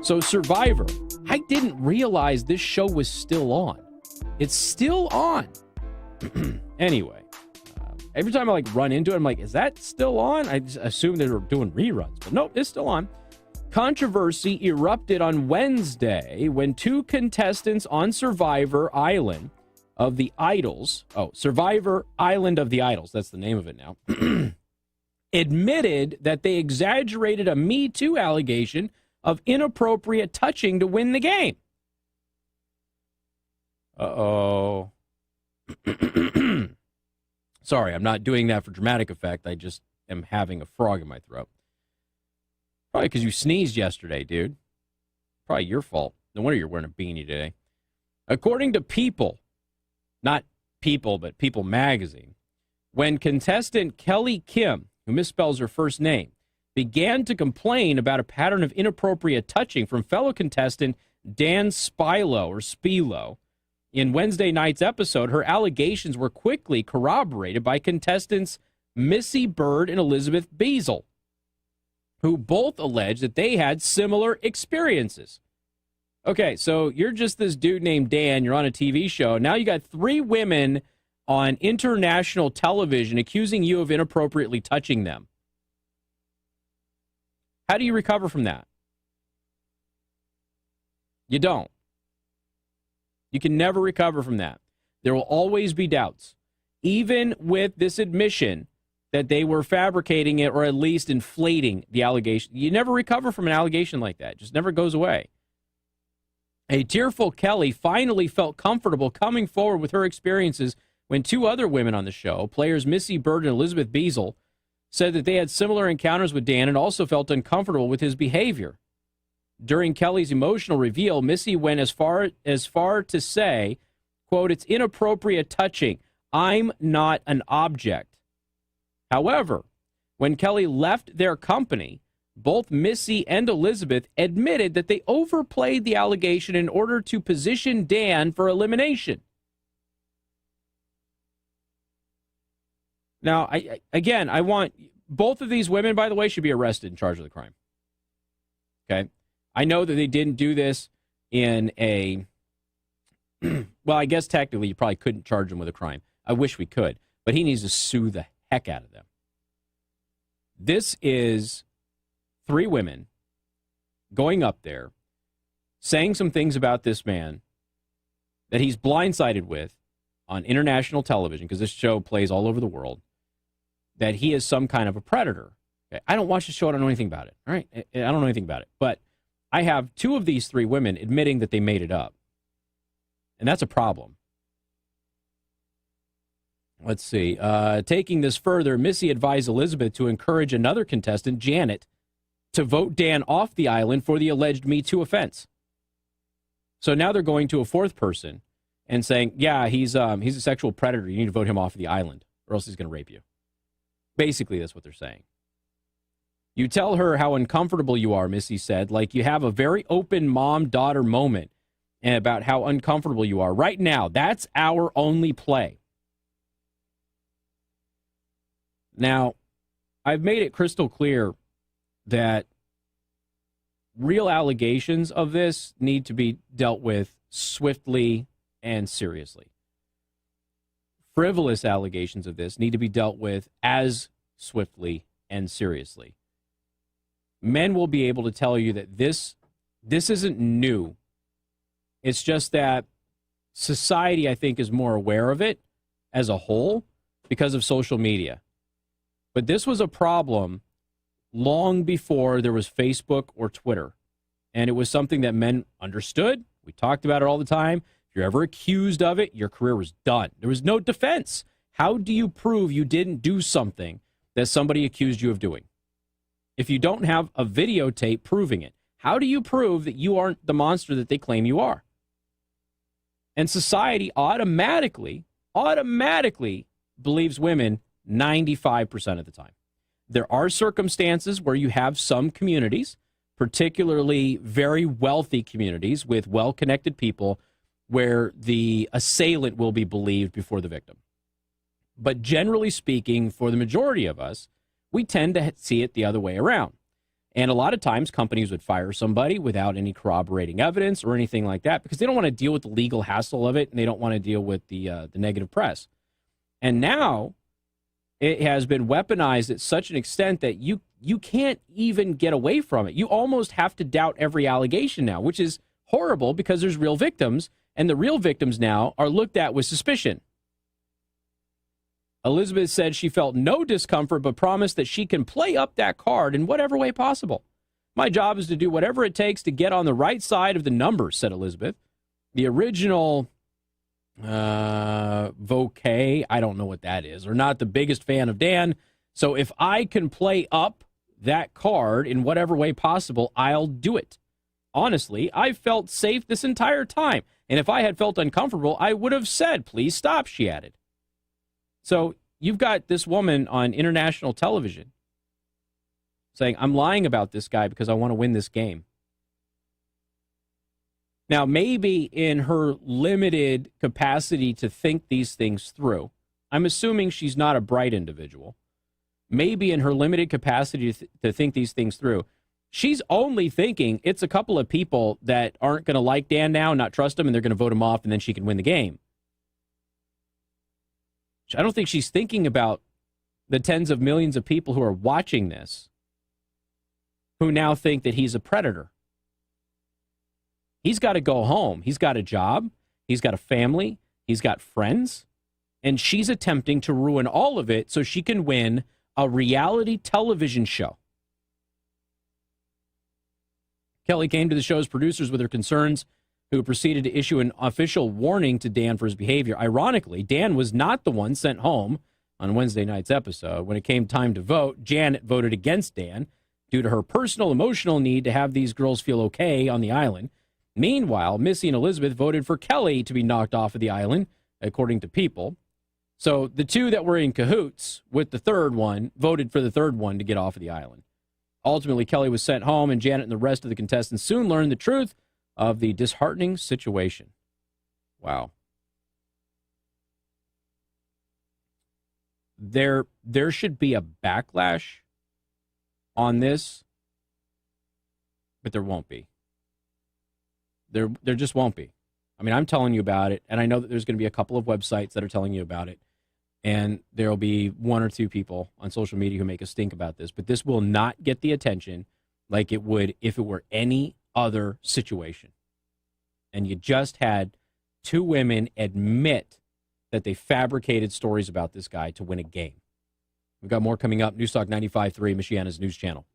So Survivor, I didn't realize this show was still on. It's still on. Anyway, every time I run into it, I'm like, is that still on? I just assume they were doing reruns, but nope, it's still on. Controversy erupted on Wednesday when two contestants on Survivor Island of the Idols, Survivor Island of the Idols, that's the name of it now, admitted that they exaggerated a MeToo allegation of inappropriate touching to win the game. Uh-oh. Sorry, I'm not doing that for dramatic effect. I just am having a frog in my throat. Probably because you sneezed yesterday, dude. Probably your fault. No wonder you're wearing a beanie today. According to People, not People, but People magazine, when contestant Kelly Kim, who misspells her first name, began to complain about a pattern of inappropriate touching from fellow contestant Dan Spilo, in Wednesday night's episode, her allegations were quickly corroborated by contestants Missy Bird and Elizabeth Beazle, who both alleged that they had similar experiences. Okay, so you're just this dude named Dan, you're on a TV show, now you got three women on international television accusing you of inappropriately touching them. How do you recover from that? You don't. You can never recover from that. There will always be doubts. Even with this admission that they were fabricating it or at least inflating the allegation, you never recover from an allegation like that. It just never goes away. A tearful Kelly finally felt comfortable coming forward with her experiences when two other women on the show, players Missy Bird and Elizabeth Beazle, said that they had similar encounters with Dan and also felt uncomfortable with his behavior. During Kelly's emotional reveal, Missy went as far to say, quote, "It's inappropriate touching. I'm not an object." However, when Kelly left their company, both Missy and Elizabeth admitted that they overplayed the allegation in order to position Dan for elimination. Now, I want both of these women, by the way, should be arrested and charged with a crime. Okay? I know that they didn't do this in a, well, I guess technically you probably couldn't charge him with a crime. I wish we could, but he needs to sue the heck out of them. This is three women going up there, saying some things about this man that he's blindsided with on international television, because this show plays all over the world, that he is some kind of a predator. Okay? I don't watch the show. I don't know anything about it. All right? I don't know anything about it. But I have two of these three women admitting that they made it up. And that's a problem. Let's see. Taking this further, Missy advised Elizabeth to encourage another contestant, Janet, to vote Dan off the island for the alleged MeToo offense. So now they're going to a fourth person and saying, yeah, he's a sexual predator. You need to vote him off the island or else he's going to rape you. Basically, that's what they're saying. You tell her how uncomfortable you are, Missy said, like you have a very open mom-daughter moment and about how uncomfortable you are. Right now, that's our only play. Now, I've made it crystal clear that real allegations of this need to be dealt with swiftly and seriously. Frivolous allegations of this need to be dealt with as swiftly and seriously. Men will be able to tell you that this isn't new. It's just that society, I think, is more aware of it as a whole because of social media. But this was a problem long before there was Facebook or Twitter. And it was something that men understood. We talked about it all the time. If you're ever accused of it, your career was done. There was no defense. How do you prove you didn't do something that somebody accused you of doing? If you don't have a videotape proving it, how do you prove that you aren't the monster that they claim you are? And society automatically believes women 95% of the time. There are circumstances where you have some communities, particularly very wealthy communities with well-connected people, where the assailant will be believed before the victim. But generally speaking, for the majority of us, we tend to see it the other way around. And a lot of times companies would fire somebody without any corroborating evidence or anything like that because they don't want to deal with the legal hassle of it, and they don't want to deal with the negative press. And now it has been weaponized at such an extent that you can't even get away from it. You almost have to doubt every allegation now, which is horrible because there's real victims, and the real victims now are looked at with suspicion. Elizabeth said she felt no discomfort but promised that she can play up that card in whatever way possible. My job is to do whatever it takes to get on the right side of the numbers, said Elizabeth. The original Vokay, I don't know what that is, or not the biggest fan of Dan. So if I can play up that card in whatever way possible, I'll do it. Honestly, I felt safe this entire time. And if I had felt uncomfortable, I would have said, please stop, she added. So you've got this woman on international television saying, I'm lying about this guy because I want to win this game. Now, maybe in her limited capacity to think these things through, I'm assuming she's not a bright individual. Maybe in her limited capacity to think these things through, she's only thinking it's a couple of people that aren't going to like Dan now, not trust him, and they're going to vote him off, and then she can win the game. I don't think she's thinking about the tens of millions of people who are watching this, who now think that he's a predator. He's got to go home. He's got a job. He's got a family. He's got friends. And she's attempting to ruin all of it so she can win a reality television show. Kelly came to the show's producers with her concerns, who proceeded to issue an official warning to Dan for his behavior. Ironically, Dan was not the one sent home on Wednesday night's episode. When it came time to vote, Janet voted against Dan due to her personal emotional need to have these girls feel okay on the island. Meanwhile, Missy and Elizabeth voted for Kelly to be knocked off of the island, according to People. So the two that were in cahoots with the third one voted for the third one to get off of the island. Ultimately, Kelly was sent home, and Janet and the rest of the contestants soon learned the truth of the disheartening situation. Wow. There should be a backlash on this, but there won't be. There just won't be. I mean, I'm telling you about it, and I know that there's going to be a couple of websites that are telling you about it, and there will be one or two people on social media who make a stink about this, but this will not get the attention like it would if it were any other situation. And you just had two women admit that they fabricated stories about this guy to win a game. We've got more coming up. Newstalk 95.3, Michiana's news channel.